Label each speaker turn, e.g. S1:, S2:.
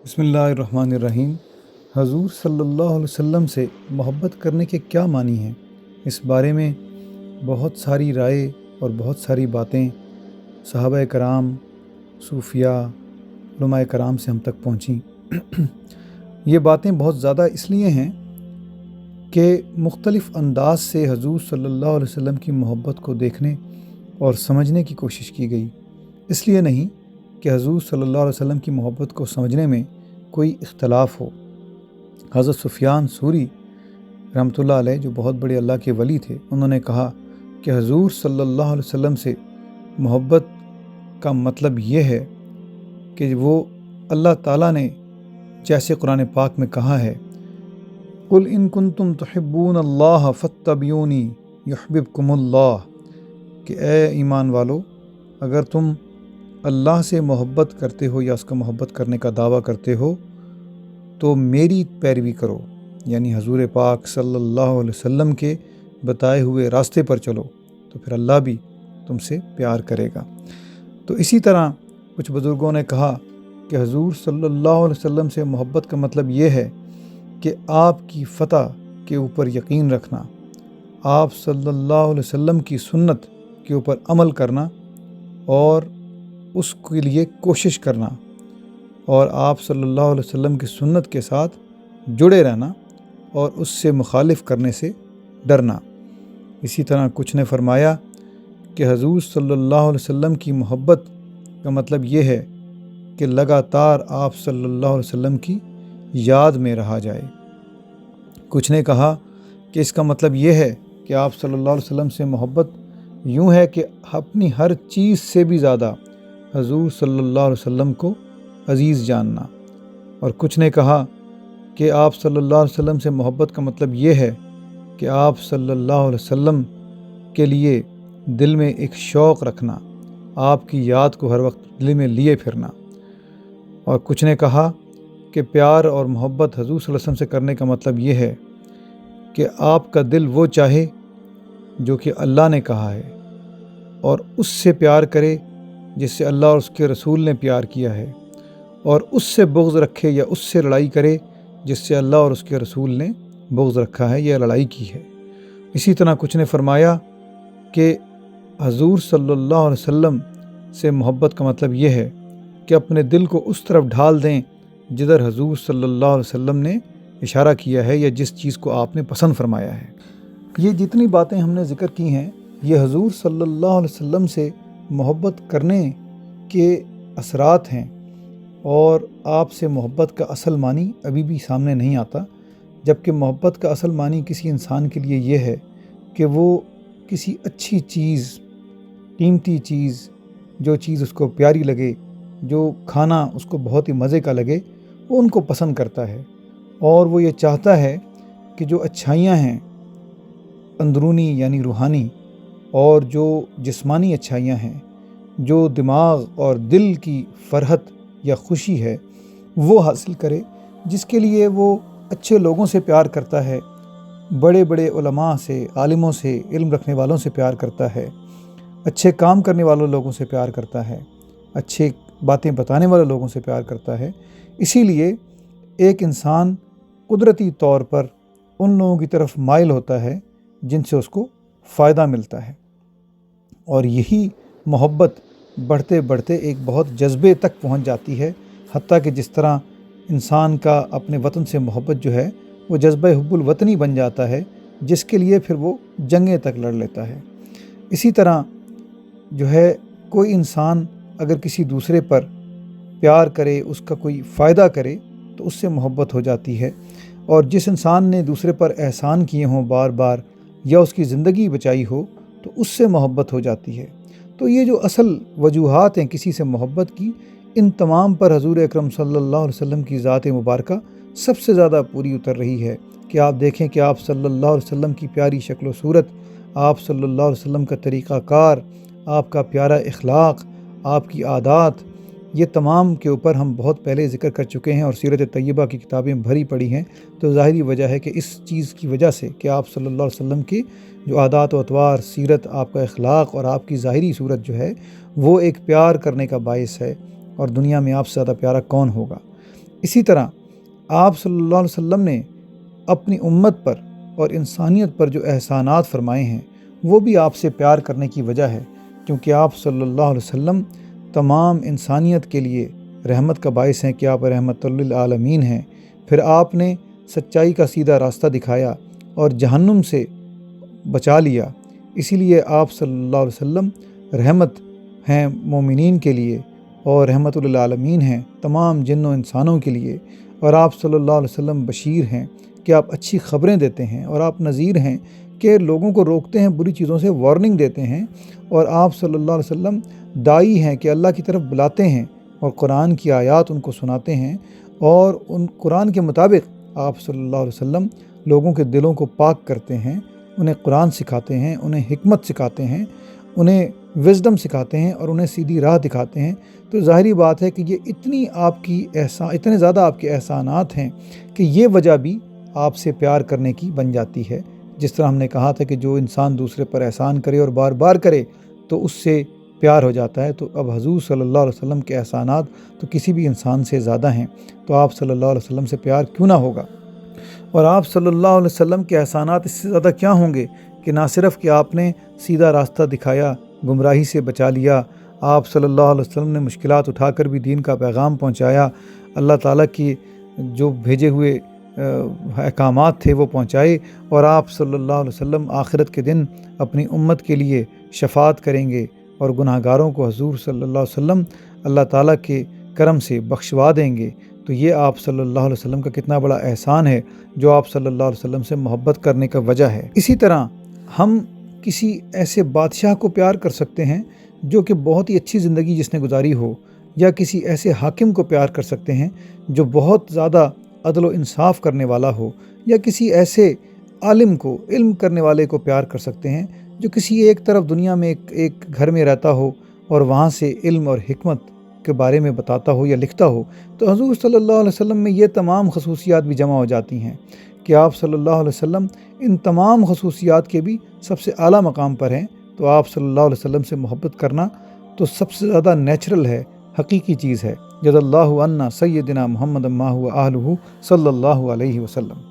S1: بسم اللہ الرحمن الرحیم۔ حضور صلی اللہ علیہ وسلم سے محبت کرنے کے کیا معنی ہیں؟ اس بارے میں بہت ساری رائے اور بہت ساری باتیں صحابہ کرام، صوفیاء، علماء کرام سے ہم تک پہنچیں۔ یہ باتیں بہت زیادہ اس لیے ہیں کہ مختلف انداز سے حضور صلی اللہ علیہ وسلم کی محبت کو دیکھنے اور سمجھنے کی کوشش کی گئی۔ اس لیے نہیں کہ حضور صلی اللہ علیہ وسلم کی محبت کو سمجھنے میں کوئی اختلاف ہو۔ حضرت سفیان ثوری رحمۃ اللہ علیہ، جو بہت بڑے اللہ کے ولی تھے، انہوں نے کہا کہ حضور صلی اللہ علیہ وسلم سے محبت کا مطلب یہ ہے کہ وہ اللہ تعالیٰ نے جیسے قرآن پاک میں کہا ہے، قُلْ إِن كُنتُمْ تُحِبُّونَ اللَّهَ فَاتَّبِعُونِي يُحْبِبْكُمُ اللَّهُ، کہ اے ایمان والو، اگر تم اللہ سے محبت کرتے ہو یا اس کا محبت کرنے کا دعویٰ کرتے ہو تو میری پیروی کرو، یعنی حضور پاک صلی اللہ علیہ وسلم کے بتائے ہوئے راستے پر چلو، تو پھر اللہ بھی تم سے پیار کرے گا۔ تو اسی طرح کچھ بزرگوں نے کہا کہ حضور صلی اللہ علیہ وسلم سے محبت کا مطلب یہ ہے کہ آپ کی فتح کے اوپر یقین رکھنا، آپ صلی اللہ علیہ وسلم کی سنت کے اوپر عمل کرنا اور اس کے لیے کوشش کرنا، اور آپ صلی اللہ علیہ وسلم کی سنت کے ساتھ جڑے رہنا اور اس سے مخالف کرنے سے ڈرنا۔ اسی طرح کچھ نے فرمایا کہ حضور صلی اللہ علیہ وسلم کی محبت کا مطلب یہ ہے کہ لگاتار آپ صلی اللہ علیہ وسلم کی یاد میں رہا جائے۔ کچھ نے کہا کہ اس کا مطلب یہ ہے کہ آپ صلی اللہ علیہ وسلم سے محبت یوں ہے کہ اپنی ہر چیز سے بھی زیادہ حضور صلی اللہ علیہ وسلم کو عزیز جاننا۔ اور کچھ نے کہا کہ آپ صلی اللہ علیہ وسلم سے محبت کا مطلب یہ ہے کہ آپ صلی اللہ علیہ وسلم کے لیے دل میں ایک شوق رکھنا، آپ کی یاد کو ہر وقت دل میں لیے پھرنا۔ اور کچھ نے کہا کہ پیار اور محبت حضور صلی اللہ علیہ وسلم سے کرنے کا مطلب یہ ہے کہ آپ کا دل وہ چاہے جو کہ اللہ نے کہا ہے، اور اس سے پیار کرے جس سے اللہ اور اس کے رسول نے پیار کیا ہے، اور اس سے بغض رکھے یا اس سے لڑائی کرے جس سے اللہ اور اس کے رسول نے بغض رکھا ہے یا لڑائی کی ہے۔ اسی طرح کچھ نے فرمایا کہ حضور صلی اللہ علیہ وسلم سے محبت کا مطلب یہ ہے کہ اپنے دل کو اس طرف ڈھال دیں جدھر حضور صلی اللہ علیہ وسلم نے اشارہ کیا ہے یا جس چیز کو آپ نے پسند فرمایا ہے۔ یہ جتنی باتیں ہم نے ذکر کی ہیں، یہ حضور صلی اللہ علیہ وسلم سے محبت کرنے کے اثرات ہیں، اور آپ سے محبت کا اصل معنی ابھی بھی سامنے نہیں آتا، جبکہ محبت کا اصل معنی کسی انسان کے لیے یہ ہے کہ وہ کسی اچھی چیز، قیمتی چیز، جو چیز اس کو پیاری لگے، جو کھانا اس کو بہت ہی مزے کا لگے، وہ ان کو پسند کرتا ہے، اور وہ یہ چاہتا ہے کہ جو اچھائیاں ہیں اندرونی یعنی روحانی، اور جو جسمانی اچھائیاں ہیں، جو دماغ اور دل کی فرحت یا خوشی ہے، وہ حاصل کرے، جس کے لیے وہ اچھے لوگوں سے پیار کرتا ہے، بڑے بڑے علماء سے، عالموں سے، علم رکھنے والوں سے پیار کرتا ہے، اچھے کام کرنے والوں لوگوں سے پیار کرتا ہے، اچھے باتیں بتانے والے لوگوں سے پیار کرتا ہے۔ اسی لیے ایک انسان قدرتی طور پر ان لوگوں کی طرف مائل ہوتا ہے جن سے اس کو فائدہ ملتا ہے، اور یہی محبت بڑھتے بڑھتے ایک بہت جذبے تک پہنچ جاتی ہے، حتیٰ کہ جس طرح انسان کا اپنے وطن سے محبت جو ہے وہ جذبہ حب الوطنی بن جاتا ہے، جس کے لیے پھر وہ جنگیں تک لڑ لیتا ہے۔ اسی طرح جو ہے کوئی انسان اگر کسی دوسرے پر پیار کرے، اس کا کوئی فائدہ کرے، تو اس سے محبت ہو جاتی ہے، اور جس انسان نے دوسرے پر احسان کیے ہوں بار بار، یا اس کی زندگی بچائی ہو، تو اس سے محبت ہو جاتی ہے۔ تو یہ جو اصل وجوہات ہیں کسی سے محبت کی، ان تمام پر حضور اکرم صلی اللہ علیہ وسلم کی ذات مبارکہ سب سے زیادہ پوری اتر رہی ہے، کہ آپ دیکھیں کہ آپ صلی اللہ علیہ وسلم کی پیاری شکل و صورت، آپ صلی اللہ علیہ وسلم کا طریقہ کار، آپ کا پیارا اخلاق، آپ کی عادات، یہ تمام کے اوپر ہم بہت پہلے ذکر کر چکے ہیں، اور سیرت طیبہ کی کتابیں بھری پڑی ہیں۔ تو ظاہری وجہ ہے کہ اس چیز کی وجہ سے کہ آپ صلی اللہ علیہ وسلم کی جو عادات و اطوار، سیرت، آپ کا اخلاق اور آپ کی ظاہری صورت جو ہے وہ ایک پیار کرنے کا باعث ہے، اور دنیا میں آپ سے زیادہ پیارا کون ہوگا۔ اسی طرح آپ صلی اللہ علیہ وسلم نے اپنی امت پر اور انسانیت پر جو احسانات فرمائے ہیں وہ بھی آپ سے پیار کرنے کی وجہ ہے، کیونکہ آپ صلی اللہ علیہ وسلم تمام انسانیت کے لیے رحمت کا باعث ہیں کہ آپ رحمت للعالمین ہیں۔ پھر آپ نے سچائی کا سیدھا راستہ دکھایا اور جہنم سے بچا لیا، اسی لیے آپ صلی اللہ علیہ وسلم رحمت ہیں مومنین کے لیے اور رحمت للعالمین ہیں تمام جن و انسانوں کے لیے۔ اور آپ صلی اللہ علیہ وسلم بشیر ہیں کہ آپ اچھی خبریں دیتے ہیں، اور آپ نذیر ہیں کہ لوگوں کو روکتے ہیں، بری چیزوں سے وارننگ دیتے ہیں، اور آپ صلی اللہ علیہ وسلم داعی ہیں کہ اللہ کی طرف بلاتے ہیں اور قرآن کی آیات ان کو سناتے ہیں، اور ان قرآن کے مطابق آپ صلی اللہ علیہ وسلم لوگوں کے دلوں کو پاک کرتے ہیں، انہیں قرآن سکھاتے ہیں، انہیں حکمت سکھاتے ہیں، انہیں وزڈم سکھاتے ہیں اور انہیں سیدھی راہ دکھاتے ہیں۔ تو ظاہری بات ہے کہ یہ اتنے زیادہ آپ کے احسانات ہیں کہ یہ وجہ بھی آپ سے پیار کرنے کی بن جاتی ہے۔ جس طرح ہم نے کہا تھا کہ جو انسان دوسرے پر احسان کرے اور بار بار کرے تو اس سے پیار ہو جاتا ہے، تو اب حضور صلی اللہ علیہ وسلم کے احسانات تو کسی بھی انسان سے زیادہ ہیں، تو آپ صلی اللہ علیہ وسلم سے پیار کیوں نہ ہوگا؟ اور آپ صلی اللہ علیہ وسلم کے احسانات اس سے زیادہ کیا ہوں گے کہ نہ صرف کہ آپ نے سیدھا راستہ دکھایا، گمراہی سے بچا لیا، آپ صلی اللہ علیہ وسلم نے مشکلات اٹھا کر بھی دین کا پیغام پہنچایا، اللہ تعالیٰ کی جو بھیجے ہوئے احکامات تھے وہ پہنچائے، اور آپ صلی اللہ علیہ وسلم آخرت کے دن اپنی امت کے لیے شفاعت کریں گے اور گناہ گاروں کو حضور صلی اللہ علیہ وسلم اللہ تعالیٰ کے کرم سے بخشوا دیں گے۔ تو یہ آپ صلی اللہ علیہ وسلم کا کتنا بڑا احسان ہے جو آپ صلی اللہ علیہ وسلم سے محبت کرنے کا وجہ ہے۔ اسی طرح ہم کسی ایسے بادشاہ کو پیار کر سکتے ہیں جو کہ بہت ہی اچھی زندگی جس نے گزاری ہو، یا کسی ایسے حاکم کو پیار کر سکتے ہیں جو بہت زیادہ عدل و انصاف کرنے والا ہو، یا کسی ایسے عالم کو، علم کرنے والے کو پیار کر سکتے ہیں جو کسی ایک طرف دنیا میں ایک گھر میں رہتا ہو اور وہاں سے علم اور حکمت کے بارے میں بتاتا ہو یا لکھتا ہو۔ تو حضور صلی اللہ علیہ وسلم میں یہ تمام خصوصیات بھی جمع ہو جاتی ہیں کہ آپ صلی اللہ علیہ وسلم ان تمام خصوصیات کے بھی سب سے اعلیٰ مقام پر ہیں۔ تو آپ صلی اللہ علیہ وسلم سے محبت کرنا تو سب سے زیادہ نیچرل ہے، حقیقی چیز ہے۔ جزا اللہ عنا سیدنا محمد ما هو اہلہ صلی اللہ علیہ وسلم۔